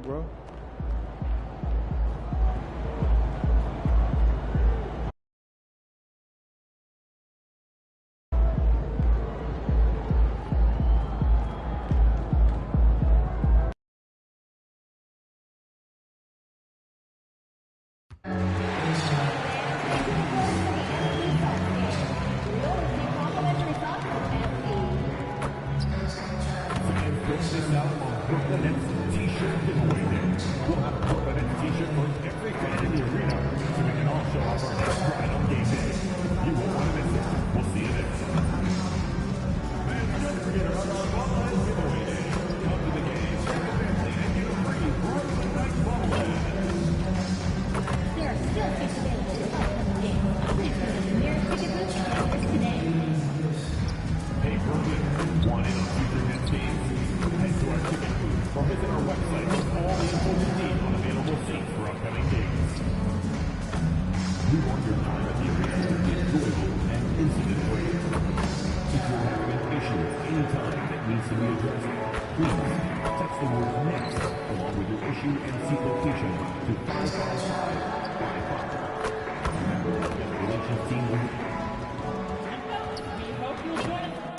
bro.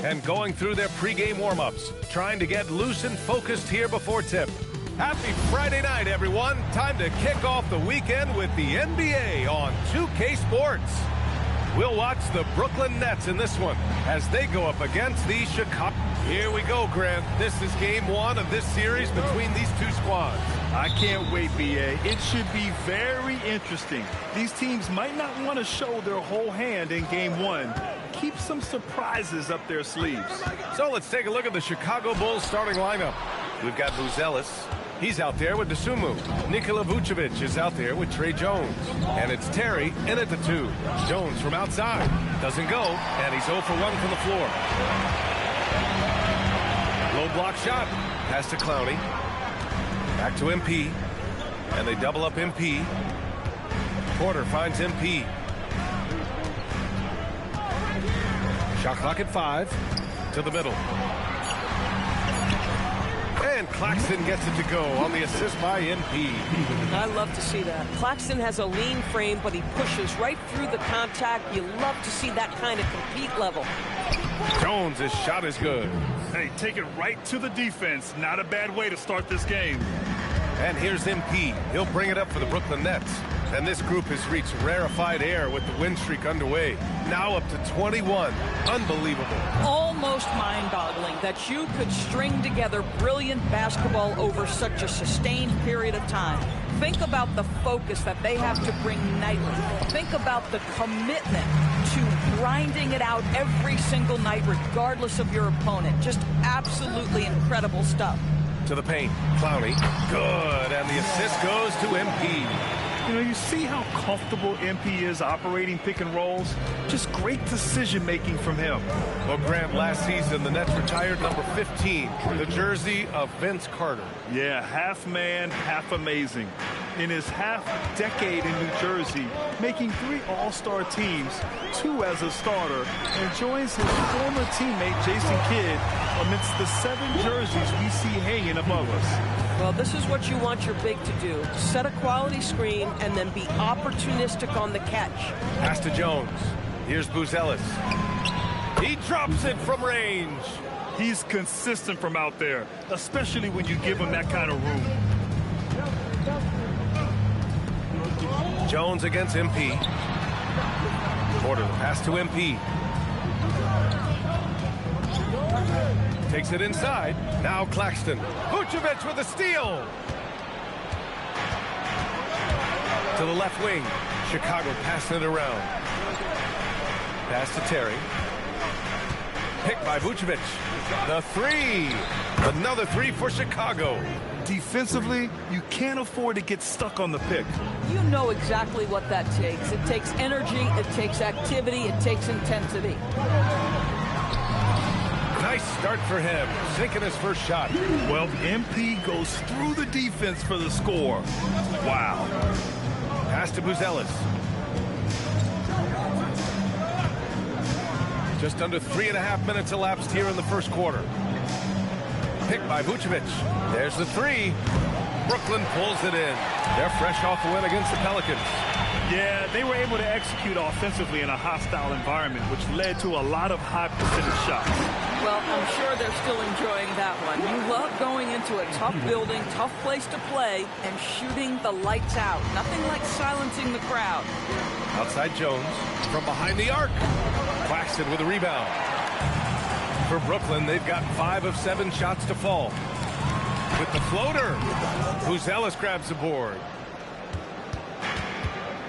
And going through their pregame warm-ups, trying to get loose and focused here before tip. Happy Friday night, everyone. Time to kick off the weekend with the NBA on 2K Sports. We'll watch the Brooklyn Nets in this one as they go up against the Chicago. Here we go, Grant. This is game one of this series between these two squads. I can't wait, B.A. It should be very interesting. These teams might not want to show their whole hand in game one. Keep some surprises up their sleeves. So let's take a look at the Chicago Bulls starting lineup. We've got Buzelis. He's out there with Dosunmu. Nikola Vucevic is out there with Trey Jones. And it's Terry in at the 2. Jones from outside. Doesn't go, and he's 0 for 1 from the floor. Low block shot. Pass to Clowney. Back to MP. And they double up MP. Porter finds MP. Shot clock at 5. To the middle. And Claxton gets it to go on the assist by MP. I love to see that. Claxton has a lean frame, but he pushes right through the contact. You love to see that kind of compete level. Jones' shot is good. Hey, take it right to the defense. Not a bad way to start this game. And here's MP. He'll bring it up for the Brooklyn Nets. And this group has reached rarefied air with the win streak underway. Now up to 21. Unbelievable. Almost mind-boggling that you could string together brilliant basketball over such a sustained period of time. Think about the focus that they have to bring nightly. Think about the commitment to grinding it out every single night, regardless of your opponent. Just absolutely incredible stuff. To the paint. Clowney. Good. And the assist goes to MP. You know, you see how comfortable MP is operating pick and rolls. Just great decision-making from him. Well, Grant, last season, the Nets retired number 15, the jersey of Vince Carter. Yeah, half man, half amazing. In his half-decade in New Jersey, making 3 All-Star teams, 2 as a starter, and joins his former teammate Jason Kidd amidst the 7 jerseys we see hanging above us. Well, this is what you want your big to do. Set a quality screen and then be opportunistic on the catch. Pass to Jones. Here's Buzelis. He drops it from range. He's consistent from out there, especially when you give him that kind of room. Jones against MP. Porter, pass to MP. Takes it inside. Now Claxton. Vucevic with a steal. To the left wing. Chicago passing it around. Pass to Terry. Picked by Vucevic. The 3. Another 3 for Chicago. Defensively, you can't afford to get stuck on the pick. You know exactly what that takes. It takes energy, it takes activity, it takes intensity. Nice start for him, sinking his first shot. Well, MP goes through the defense for the score. Wow. Pass to Buzelis. Just under 3.5 minutes elapsed here in the first quarter. Picked by Vucevic. There's the 3. Brooklyn pulls it in. They're fresh off a win against the Pelicans. Yeah, they were able to execute offensively in a hostile environment, which led to a lot of high percentage shots. Well, I'm sure they're still enjoying that one. You love going into a tough building, tough place to play, and shooting the lights out. Nothing like silencing the crowd. Outside Jones from behind the arc. Claxton with a rebound. For Brooklyn, they've got 5 of 7 shots to fall. With the floater, Buzelis grabs the board.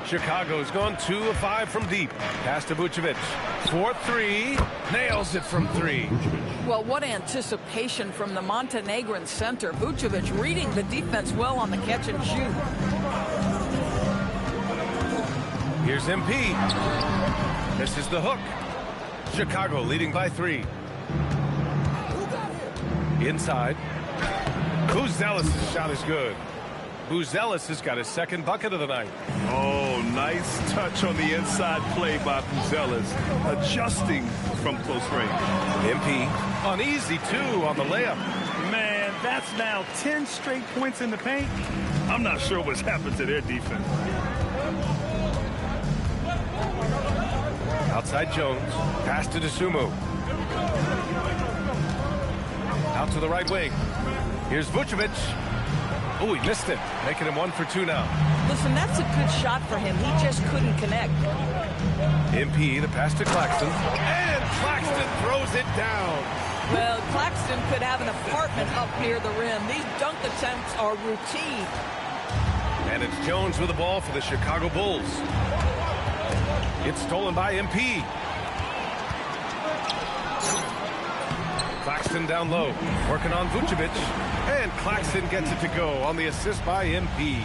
Chicago's gone 2 of 5 from deep. Pass to Vucevic. 4-3. Nails it from 3. Well, what anticipation from the Montenegrin center. Vucevic reading the defense well on the catch and shoot. Here's MP. This is the hook. Chicago leading by 3. Inside. Buzelis' shot is good. Buzelis has got his second bucket of the night. Oh, nice touch on the inside play by Buzelis, adjusting from close range. MP on easy 2 on the layup. Man, that's now 10 straight points in the paint. I'm not sure what's happened to their defense. Outside Jones. Pass to Dosunmu. Out to the right wing. Here's Vucevic. Oh, he missed it. Making him 1 for 2 now. Listen, that's a good shot for him. He just couldn't connect. MP, the pass to Claxton. And Claxton throws it down. Well, Claxton could have an apartment up near the rim. These dunk attempts are routine. And it's Jones with the ball for the Chicago Bulls. It's stolen by MP. Claxton down low, working on Vucevic, and Claxton gets it to go on the assist by MP.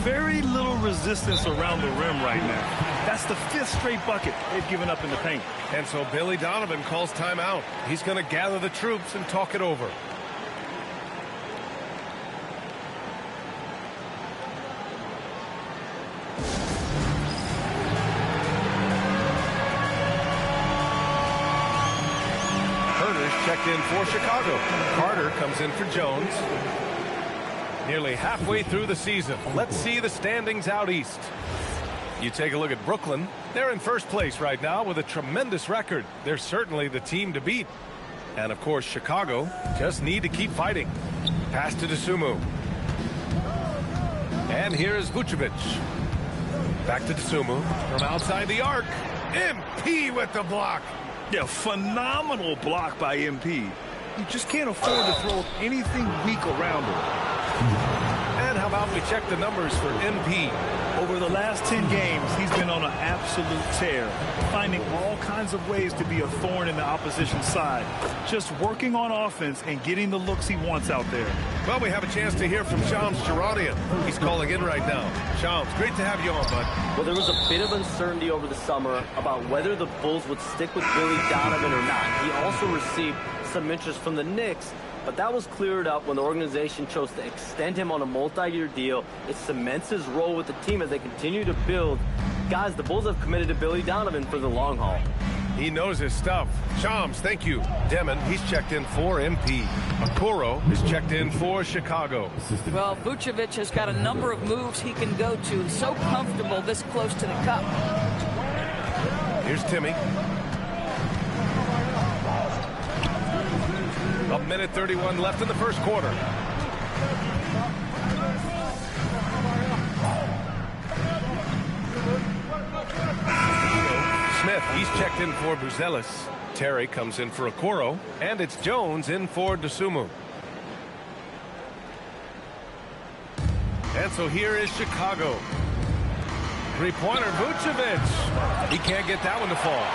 Very little resistance around the rim right now. That's the 5th straight bucket they've given up in the paint. And so Billy Donovan calls timeout. He's going to gather the troops and talk it over. Checked in for Chicago. Carter comes in for Jones. Nearly halfway through the season. Let's see the standings out east. You take a look at Brooklyn. They're in first place right now with a tremendous record. They're certainly the team to beat. And of course, Chicago just need to keep fighting. Pass to Dosunmu. And here's Vucevic. Back to Dosunmu from outside the arc. MP with the block. Yeah, phenomenal block by MP. You just can't afford to throw anything weak around him. And how about we check the numbers for MP? Over the last 10 games, he's been on an absolute tear, finding all kinds of ways to be a thorn in the opposition's side, just working on offense and getting the looks he wants out there. Well, we have a chance to hear from Shams Charania. He's calling in right now. Shams, great to have you on, bud. Well, there was a bit of uncertainty over the summer about whether the Bulls would stick with Billy Donovan or not. He also received some interest from the Knicks, but that was cleared up when the organization chose to extend him on a multi-year deal. It cements his role with the team as they continue to build. Guys, the Bulls have committed to Billy Donovan for the long haul. He knows his stuff. Shams, thank you. Demon, he's checked in for MP. Okoro is checked in for Chicago. Well, Vucevic has got a number of moves he can go to. He's so comfortable this close to the cup. Here's Timmy. A minute 31 left in the first quarter. Smith, he's checked in for Buzelis. Terry comes in for Okoro, and it's Jones in for Dosunmu. And so here is Chicago. Three-pointer, Vucevic. He can't get that one to fall.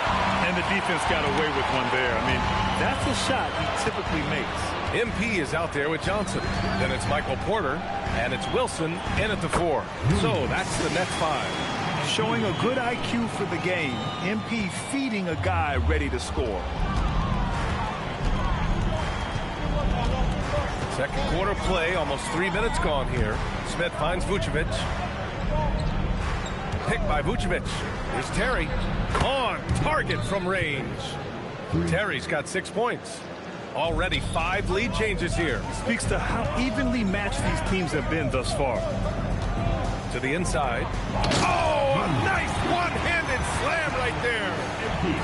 And the defense got away with one there. I mean, that's a shot he typically makes. MP is out there with Johnson. Then it's Michael Porter, and it's Wilson in at the 4. So that's the Nets 5. Showing a good IQ for the game. MP feeding a guy ready to score. Second quarter play, almost 3 minutes gone here. Smith finds Vucevic. Picked by Vucevic. Here's Terry. On target from range. Terry's got 6 points. Already 5 lead changes here. Speaks to how evenly matched these teams have been thus far. To the inside. Oh, a nice one-handed slam right there.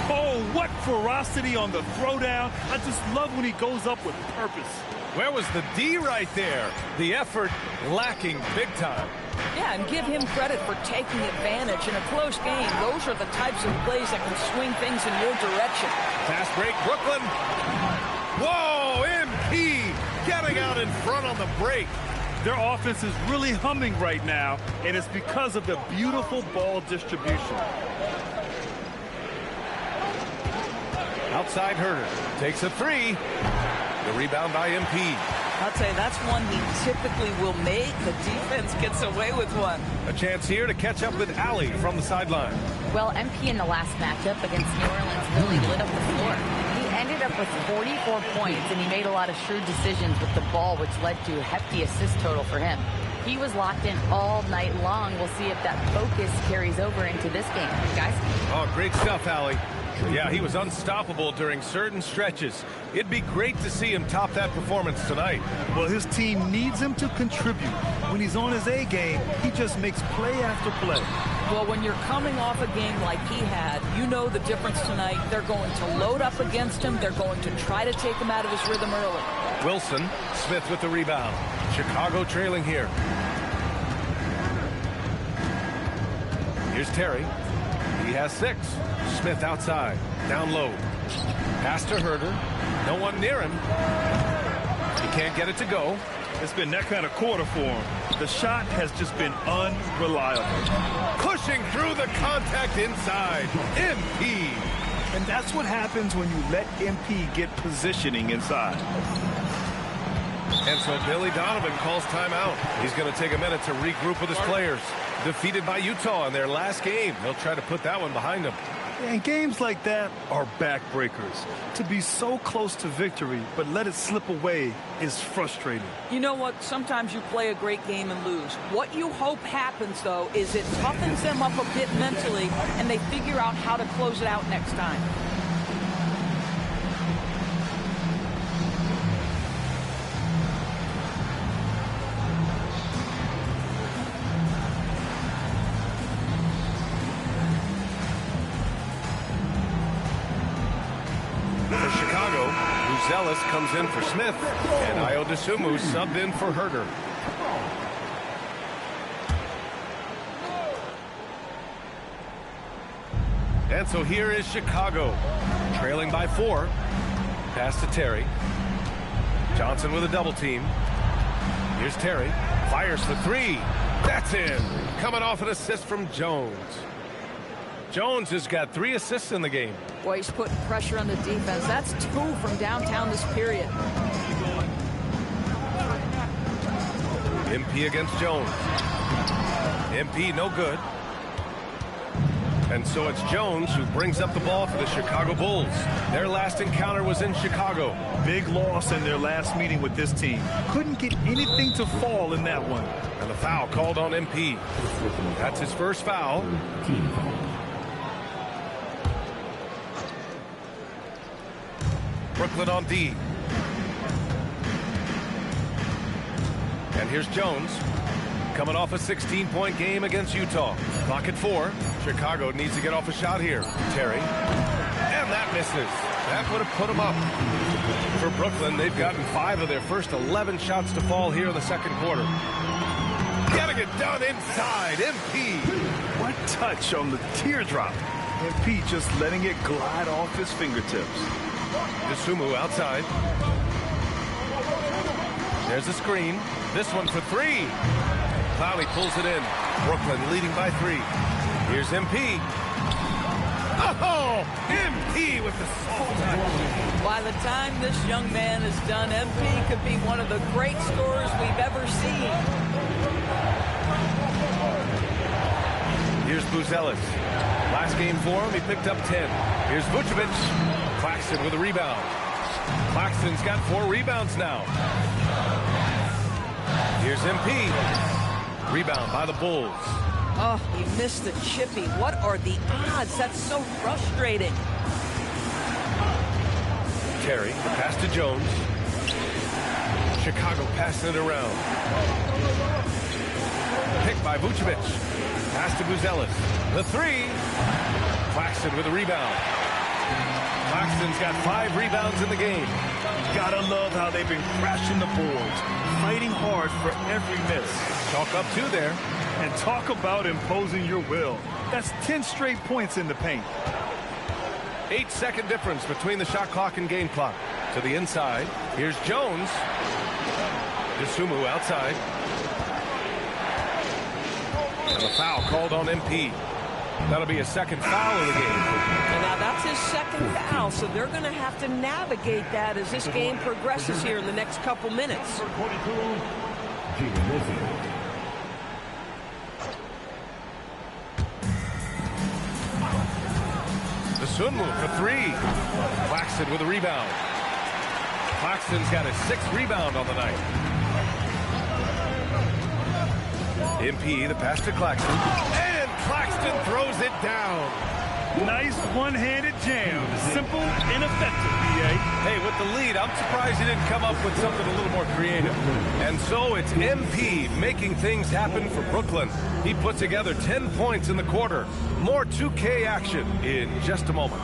Oh, what ferocity on the throwdown. I just love when he goes up with purpose. Where was the D right there? The effort lacking big time. Yeah, and give him credit for taking advantage in a close game. Those are the types of plays that can swing things in your direction. Fast break, Brooklyn. Whoa, MP getting out in front on the break. Their offense is really humming right now, and it's because of the beautiful ball distribution. Outside Herder takes a 3. The rebound by MP. I'll tell you, that's one he typically will make. The defense gets away with one. A chance here to catch up with Allie from the sideline. Well, MP in the last matchup against New Orleans really lit up the floor. He ended up with 44 points, and he made a lot of shrewd decisions with the ball, which led to a hefty assist total for him. He was locked in all night long. We'll see if that focus carries over into this game, guys. Oh, great stuff, Allie. Yeah, he was unstoppable during certain stretches. It'd be great to see him top that performance tonight. Well, his team needs him to contribute. When he's on his A game, he just makes play after play. Well, when you're coming off a game like he had, you know the difference tonight. They're going to load up against him. They're going to try to take him out of his rhythm early. Wilson, Smith with the rebound. Chicago trailing here. Here's Terry. He has 6. Smith outside. Down low. Pass to Herder. No one near him. He can't get it to go. It's been that kind of quarter for him. The shot has just been unreliable. Pushing through the contact inside. MP. And that's what happens when you let MP get positioning inside. And so Billy Donovan calls timeout. He's going to take a minute to regroup with his players. Defeated by Utah in their last game. They'll try to put that one behind them. And games like that are backbreakers. To be so close to victory, but let it slip away is frustrating. You know what? Sometimes you play a great game and lose. What you hope happens, though, is it toughens them up a bit mentally, and they figure out how to close it out next time. Ellis comes in for Smith, and Ayo Dosunmu subbed in for Herder. And so here is Chicago, trailing by 4. Pass to Terry. Johnson with a double team. Here's Terry. Fires the 3. That's in. Coming off an assist from Jones. Jones has got 3 assists in the game. Boy, he's putting pressure on the defense. That's 2 from downtown this period. MP against Jones. MP no good. And so it's Jones who brings up the ball for the Chicago Bulls. Their last encounter was in Chicago. Big loss in their last meeting with this team. Couldn't get anything to fall in that one. And the foul called on MP. That's his first foul. Brooklyn on D. And here's Jones. Coming off a 16-point game against Utah. Clock at 4. Chicago needs to get off a shot here. Terry. And that misses. That would have put them up. For Brooklyn, they've gotten 5 of their first 11 shots to fall here in the second quarter. Getting it done inside. MP. What touch on the teardrop. MP just letting it glide off his fingertips. Dosunmu outside. There's a screen. This one for 3. Clowney pulls it in. Brooklyn leading by 3. Here's MP. Oh, MP with the soft touch. By the time this young man is done, MP could be one of the great scorers we've ever seen. Here's Buzelis. Last game for him, he picked up 10. Here's Vucevic. Claxton with a rebound. Claxton's got 4 rebounds now. Here's MP. Rebound by the Bulls. Oh, he missed the chippy. What are the odds? That's so frustrating. Terry, the pass to Jones. Chicago passing it around. Picked by Vucevic. Pass to Buzelis. The three. Claxton with a rebound. Claxton's got 5 rebounds in the game. Gotta love how they've been crashing the boards, fighting hard for every miss. Chalk up 2 there. And talk about imposing your will. That's 10 straight points in the paint. 8-second difference between the shot clock and game clock. To the inside. Here's Jones. Dosunmu outside. And the foul called on MP. That'll be a second foul of the game. And now that's his second foul, so they're going to have to navigate that as this game progresses here in the next couple minutes. Dosunmu for 3. Claxton with a rebound. Claxton's got his 6th rebound on the night. MP, the pass to Claxton. And Claxton throws it down. Nice one-handed jam. Simple and effective, B.A. Hey, with the lead, I'm surprised he didn't come up with something a little more creative. And so it's MP making things happen for Brooklyn. He put together 10 points in the quarter. More 2K action in just a moment.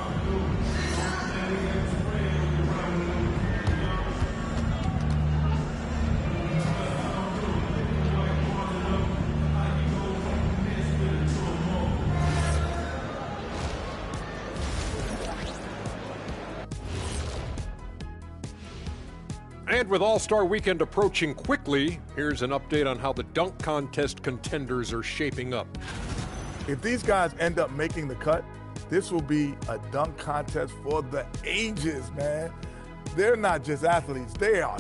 And with All-Star Weekend approaching quickly, here's an update on how the dunk contest contenders are shaping up. If these guys end up making the cut, this will be a dunk contest for the ages, man. They're not just athletes, they are.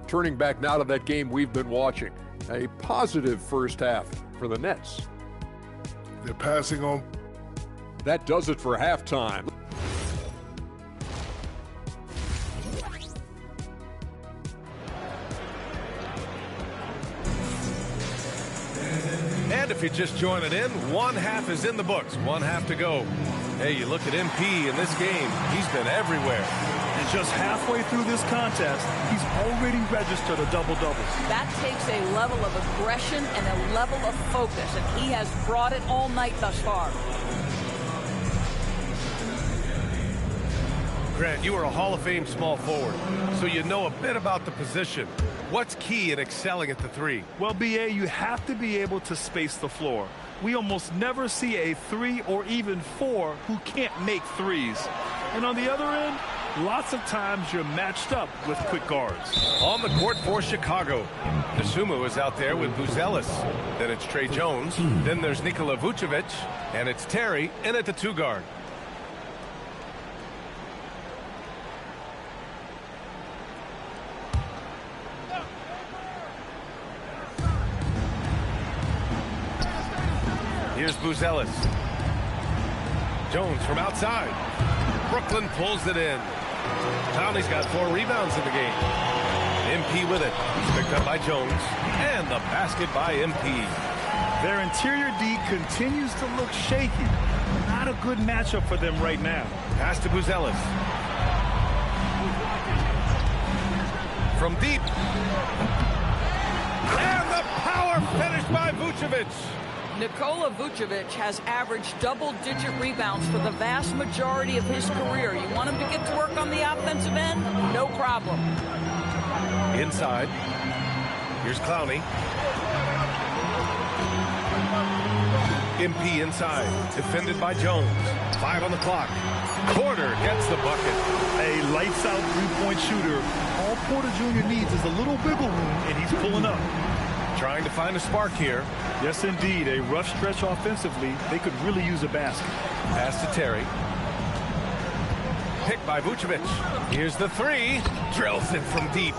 Turning back now to that game we've been watching. A positive first half for the Nets. They're passing on. That does it for halftime. And if you're just joining in, 1 half is in the books, 1 half to go. Hey, you look at MP in this game, he's been everywhere. And just halfway through this contest, he's already registered a double-double. That takes a level of aggression and a level of focus, and he has brought it all night thus far. Grant, you are a Hall of Fame small forward, so you know a bit about the position. What's key in excelling at the 3? Well, B.A., you have to be able to space the floor. We almost never see a 3 or even 4 who can't make threes. And on the other end, lots of times you're matched up with quick guards. On the court for Chicago, Dosunmu is out there with Buzelis. Then it's Trey Jones. Then there's Nikola Vucevic. And it's Terry in at the 2 guard. Here's Buzelis. Jones from outside. Brooklyn pulls it in. Conley's got 4 rebounds in the game. MP with it. It's picked up by Jones. And the basket by MP. Their interior D continues to look shaky. Not a good matchup for them right now. Pass to Buzelis. From deep. And the power finish by Vucevic. Nikola Vucevic has averaged double-digit rebounds for the vast majority of his career. You want him to get to work on the offensive end? No problem. Inside. Here's Clowney. MP inside. Defended by Jones. 5 on the clock. Porter gets the bucket. A lights-out three-point shooter. All Porter Jr. needs is a little wiggle room, and he's pulling up. Trying to find a spark here. Yes, indeed. A rough stretch offensively. They could really use a basket. Pass to Terry. Picked by Vucevic. Here's the 3. Drills it from deep.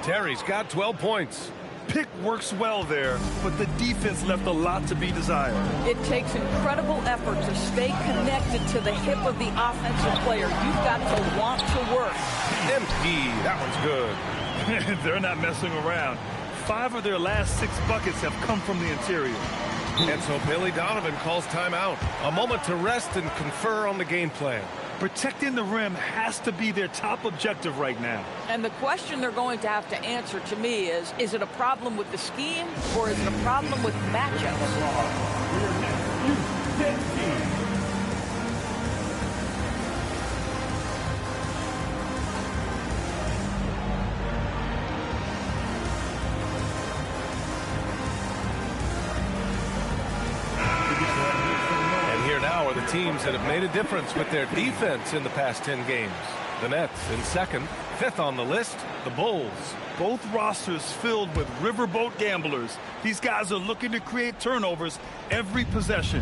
Terry's got 12 points. Pick works well there, but the defense left a lot to be desired. It takes incredible effort to stay connected to the hip of the offensive player. You've got to want to work. MP, that one's good. They're not messing around. 5 of their last 6 buckets have come from the interior. And so Billy Donovan calls timeout. A moment to rest and confer on the game plan. Protecting the rim has to be their top objective right now. And the question they're going to have to answer to me is it a problem with the scheme or is it a problem with matchups? The teams that have made a difference with their defense in the past 10 games. The Nets in second, fifth on the list, the Bulls. Both rosters filled with riverboat gamblers. These guys are looking to create turnovers every possession.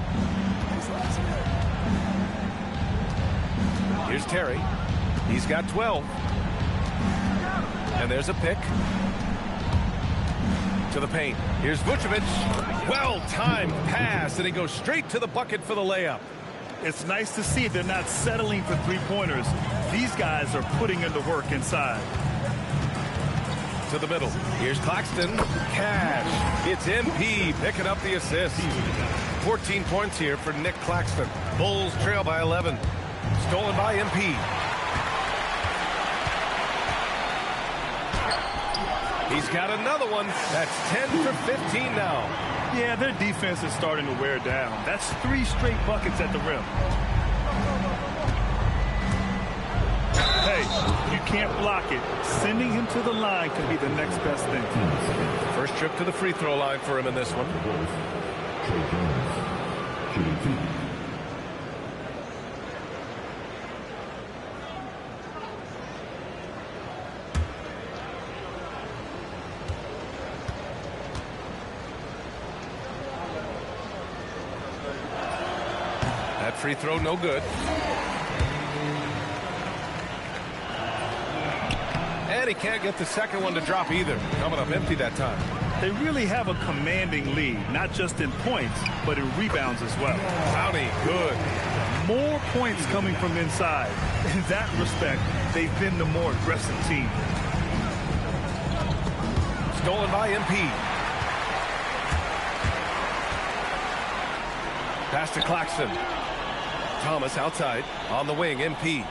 Here's Terry. He's got 12. And there's a pick. To the paint. Here's Vucevic. Well-timed pass, and he goes straight to the bucket for the layup. It's nice to see they're not settling for three-pointers. These guys are putting in the work inside. To the middle. Here's Claxton. Cash. It's MP picking up the assist. 14 points here for Nick Claxton. Bulls trail by 11. Stolen by MP. He's got another one. That's 10 for 15 now. Yeah, their defense is starting to wear down. That's 3 straight buckets at the rim. Hey, you can't block it. Sending him to the line can be the next best thing. First trip to the free throw line for him in this one. Free throw, no good. And he can't get the second one to drop either. Coming up empty that time. They really have a commanding lead, not just in points, but in rebounds as well. Howdy, good. More points coming from inside. In that respect, they've been the more aggressive team. Stolen by MP. Pass to Claxton. Thomas outside on the wing. MP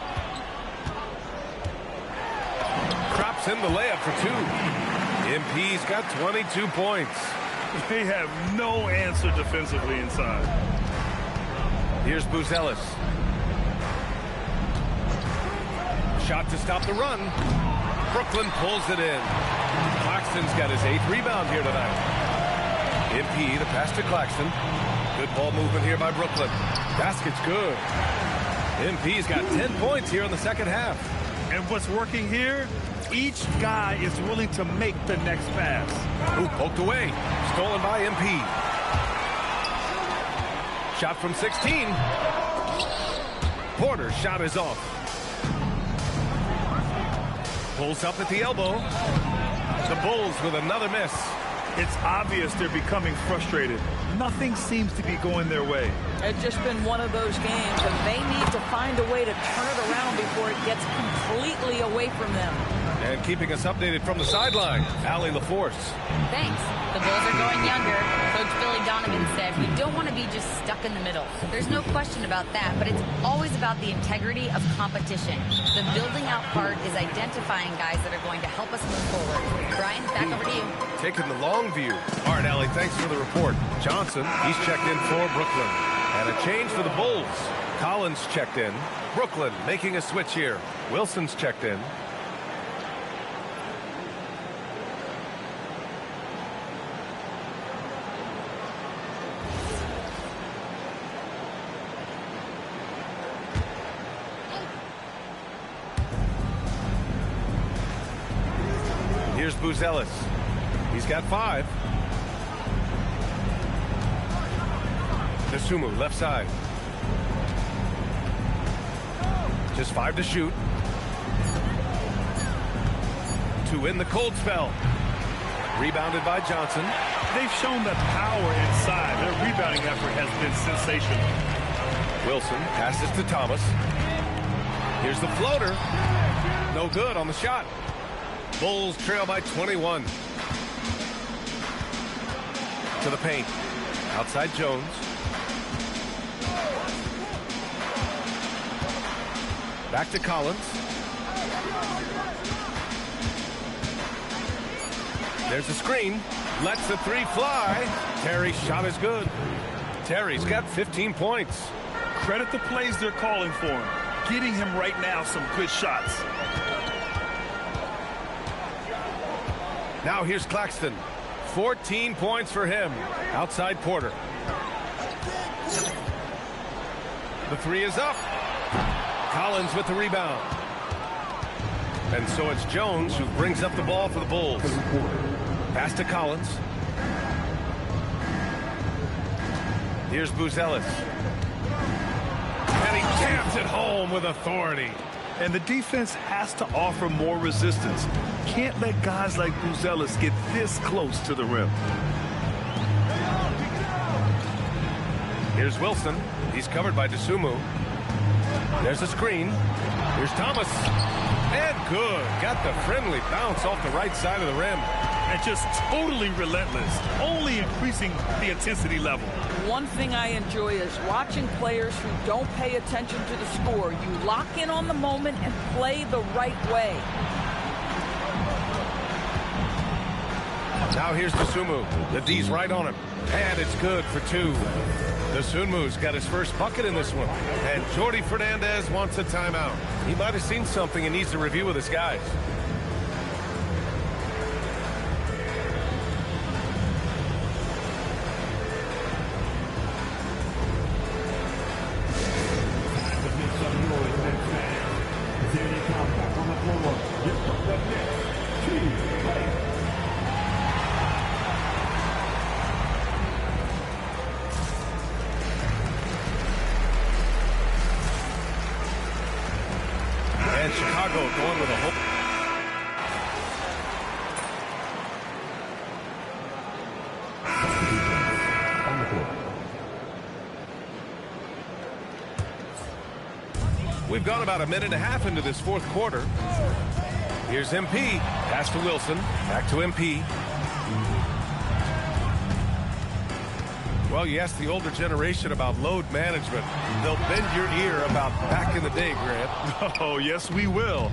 drops in the layup for 2. MP's got 22 points. They have no answer defensively inside. Here's Buzelis. Shot to stop the run. Brooklyn pulls it in. Claxton's got his 8th rebound here tonight. MP, the pass to Claxton. Good ball movement here by Brooklyn. Basket's good. MP's got 10 points here in the second half. And what's working here? Each guy is willing to make the next pass. Ooh, poked away. Stolen by MP. Shot from 16. Porter's shot is off. Pulls up at the elbow. The Bulls with another miss. It's obvious they're becoming frustrated. Nothing seems to be going their way. It's just been one of those games, and they need to find a way to turn it around before it gets completely away from them. And keeping us updated from the sideline, Allie LaForce. Thanks. The Bulls are going younger. Coach Billy Donovan said, we don't want to be just stuck in the middle. There's no question about that, but it's always about the integrity of competition. The building out part is identifying guys that are going to help us move forward. Brian, back over to you. Taking the long view. All right, Allie, thanks for the report. Johnson, he's checked in for Brooklyn. And a change for the Bulls. Collins checked in. Brooklyn making a switch here. Wilson's checked in. Here's Buzelis. He's got 5. Nasumu, left side. Just 5 to shoot. 2 in the cold spell. Rebounded by Johnson. They've shown the power inside. Their rebounding effort has been sensational. Wilson passes to Thomas. Here's the floater. No good on the shot. Bulls trail by 21. To the paint. Outside Jones. Back to Collins. There's a screen. Lets the three fly. Terry's shot is good. Terry's got 15 points. Credit the plays they're calling for him. Getting him right now some good shots. Now here's Claxton. 14 points for him. Outside Porter. The three is up. Collins with the rebound. And so it's Jones who brings up the ball for the Bulls. Pass to Collins. Here's Buzelis. And he jams it home with authority. And the defense has to offer more resistance. Can't let guys like Buzelis get this close to the rim. Here's Wilson. He's covered by Dosunmu. There's a screen. Here's Thomas. And good. Got the friendly bounce off the right side of the rim. And just totally relentless. Only increasing the intensity level. One thing I enjoy is watching players who don't pay attention to the score. You lock in on the moment and play the right way. Now here's Dosunmu. The D's right on him. And it's good for two. Dosunmu's got his first bucket in this one. And Jordi Fernandez wants a timeout. He might have seen something and needs to review with his guys. And Chicago going with a hope. We've gone about a minute and a half into this fourth quarter. Here's MP. Pass to Wilson. Back to MP. Well, you ask the older generation about load management. They'll bend your ear about back in the day, Grant. Oh, yes, we will.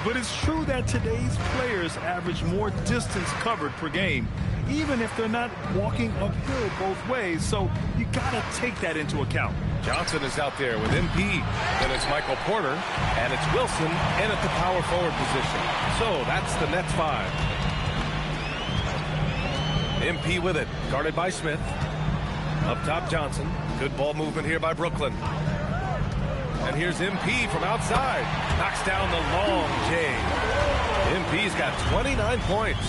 But it's true that today's players average more distance covered per game, even if they're not walking uphill both ways. So you got to take that into account. Johnson is out there with MP. Then it's Michael Porter. And it's Wilson in at the power forward position. So that's the Nets 5. MP with it. Guarded by Smith. Up top, Johnson. Good ball movement here by Brooklyn. And here's MP from outside. Knocks down the long J. MP's got 29 points.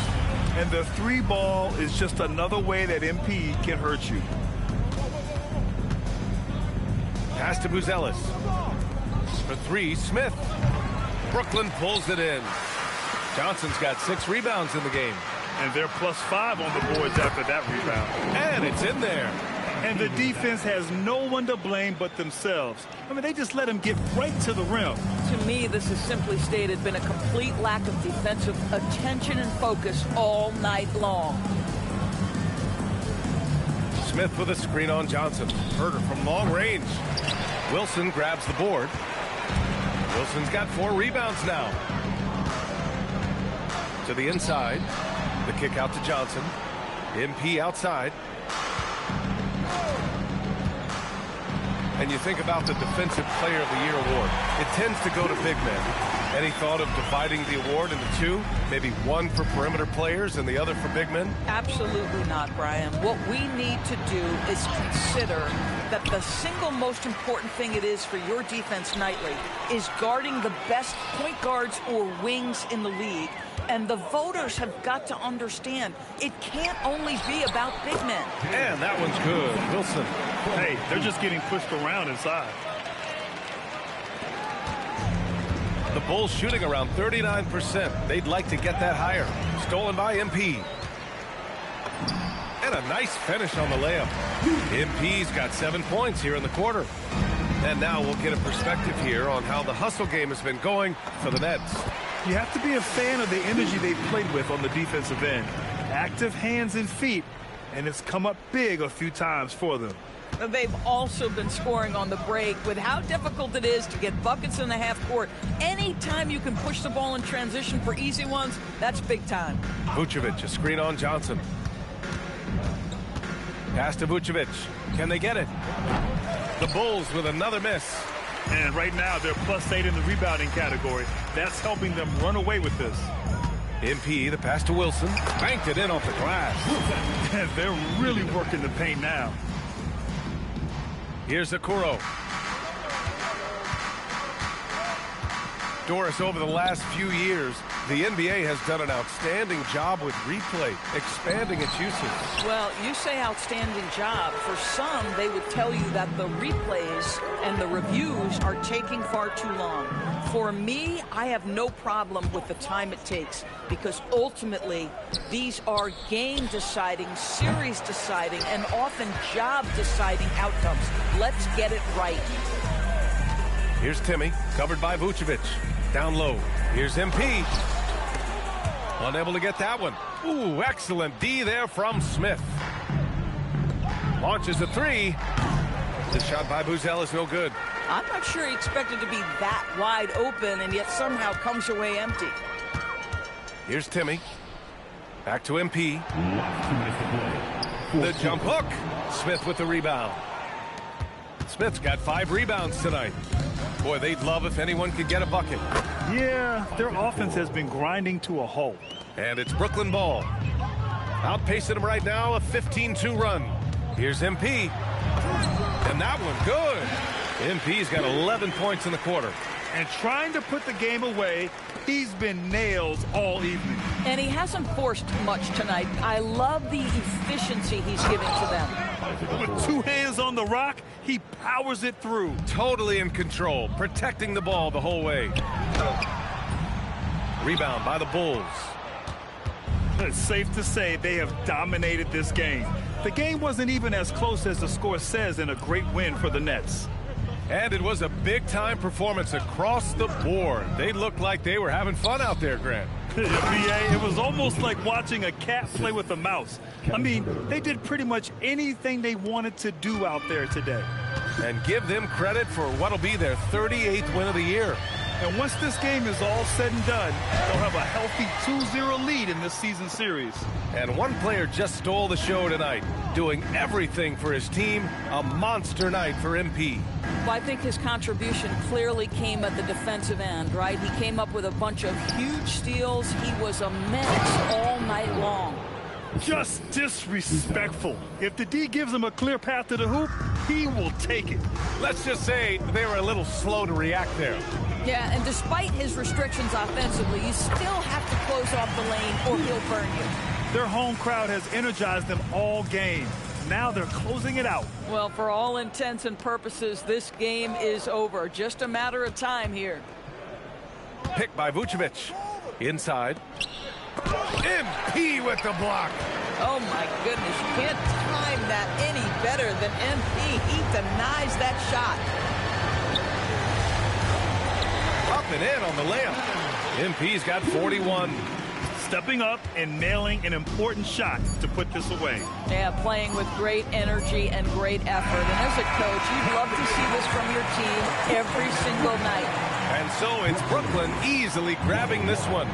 And the three ball is just another way that MP can hurt you. Pass to Buzelis. For three, Smith. Brooklyn pulls it in. Johnson's got 6 rebounds in the game. And they're +5 on the boards after that rebound. And it's in there. And the defense has no one to blame but themselves. I mean, they just let him get right to the rim. To me, this has simply stated been a complete lack of defensive attention and focus all night long. Smith with a screen on Johnson. Herter from long range. Wilson grabs the board. Wilson's got 4 rebounds now. To the inside. The kick out to Johnson. MP outside. And you think about the Defensive Player of the Year award. It tends to go to big men. Any thought of dividing the award into 2? Maybe one for perimeter players and the other for big men? Absolutely not, Brian. What we need to do is consider that the single most important thing it is for your defense nightly is guarding the best point guards or wings in the league. And the voters have got to understand it can't only be about big men. And that one's good. Wilson. Hey, they're just getting pushed around inside. The Bulls shooting around 39%. They'd like to get that higher. Stolen by MP. And a nice finish on the layup. MP's got 7 points here in the quarter. And now we'll get a perspective here on how the hustle game has been going for the Nets. You have to be a fan of the energy they've played with on the defensive end. Active hands and feet, and it's come up big a few times for them. They've also been scoring on the break. With how difficult it is to get buckets in the half court, anytime you can push the ball in transition for easy ones, that's big time. Vucevic, a screen on Johnson. Pass to Vucevic. Can they get it? The Bulls with another miss. And right now, they're +8 in the rebounding category. That's helping them run away with this. MP, the pass to Wilson. Banked it in off the glass. And they're really working the paint now. Here's Okoro. Doris, over the last few years, the NBA has done an outstanding job with replay, expanding its usage. Well, you say outstanding job. For some, they would tell you that the replays and the reviews are taking far too long. For me, I have no problem with the time it takes, because ultimately, these are game-deciding, series-deciding, and often job-deciding outcomes. Let's get it right. Here's Timmy, covered by Vucevic. Down low. Here's MP. Unable to get that one. Ooh, excellent D there from Smith. Launches a three. This shot by Buzel is no good. I'm not sure he expected to be that wide open, and yet somehow comes away empty. Here's Timmy. Back to MP. The jump hook. Smith with the rebound. Smith's got 5 rebounds tonight. Boy, they'd love if anyone could get a bucket. Yeah, their offense has been grinding to a halt. And it's Brooklyn ball. Outpacing them right now, a 15-2 run. Here's MP. And that one good. MP's got 11 points in the quarter. And trying to put the game away, he's been nails all evening. And he hasn't forced much tonight. I love the efficiency he's giving to them. With 2 hands on the rock, he powers it through. Totally in control, protecting the ball the whole way. Rebound by the Bulls. It's safe to say they have dominated this game. The game wasn't even as close as the score says in a great win for the Nets. And it was a big-time performance across the board. They looked like they were having fun out there, Grant. BA, it was almost like watching a cat play with a mouse. I mean, they did pretty much anything they wanted to do out there today. And give them credit for what'll be their 38th win of the year. And once this game is all said and done, they'll have a healthy 2-0 lead in this season series. And one player just stole the show tonight, doing everything for his team. A monster night for MP. Well, I think his contribution clearly came at the defensive end, right? He came up with a bunch of huge steals. He was a menace all night long. Just disrespectful. If the D gives him a clear path to the hoop, he will take it. Let's just say they were a little slow to react there. Yeah, and despite his restrictions offensively, you still have to close off the lane or he'll burn you. Their home crowd has energized them all game. Now they're closing it out. Well, for all intents and purposes, this game is over. Just a matter of time here. Picked by Vucevic. Inside. MP with the block. Oh, my goodness. You can't time that any better than MP. He denies that shot. Up and in on the layup. MP's got 41. Stepping up and nailing an important shot to put this away. Yeah, playing with great energy and great effort. And as a coach, you'd love to see this from your team every single night. And so it's Brooklyn easily grabbing this one,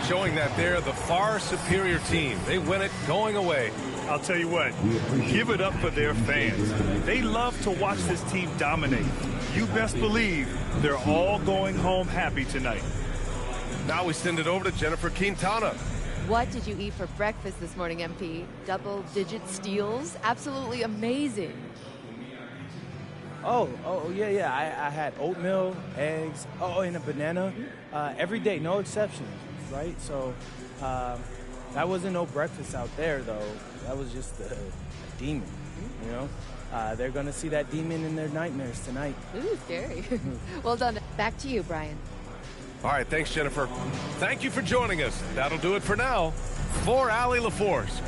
showing that they're the far superior team. They win it going away. I'll tell you what, give it up for their fans. They love to watch this team dominate. You best believe they're all going home happy tonight. Now we send it over to Jennifer Quintana. What did you eat for breakfast this morning, MP? Double-digit steals? Absolutely amazing. Oh, yeah. I had oatmeal, eggs, and a banana every day, no exceptions, right? So that wasn't no breakfast out there, though. That was just a demon, you know? They're going to see that demon in their nightmares tonight. Ooh, scary. Well done. Back to you, Brian. All right, thanks, Jennifer. Thank you for joining us. That'll do it for now. For Allie LaForce,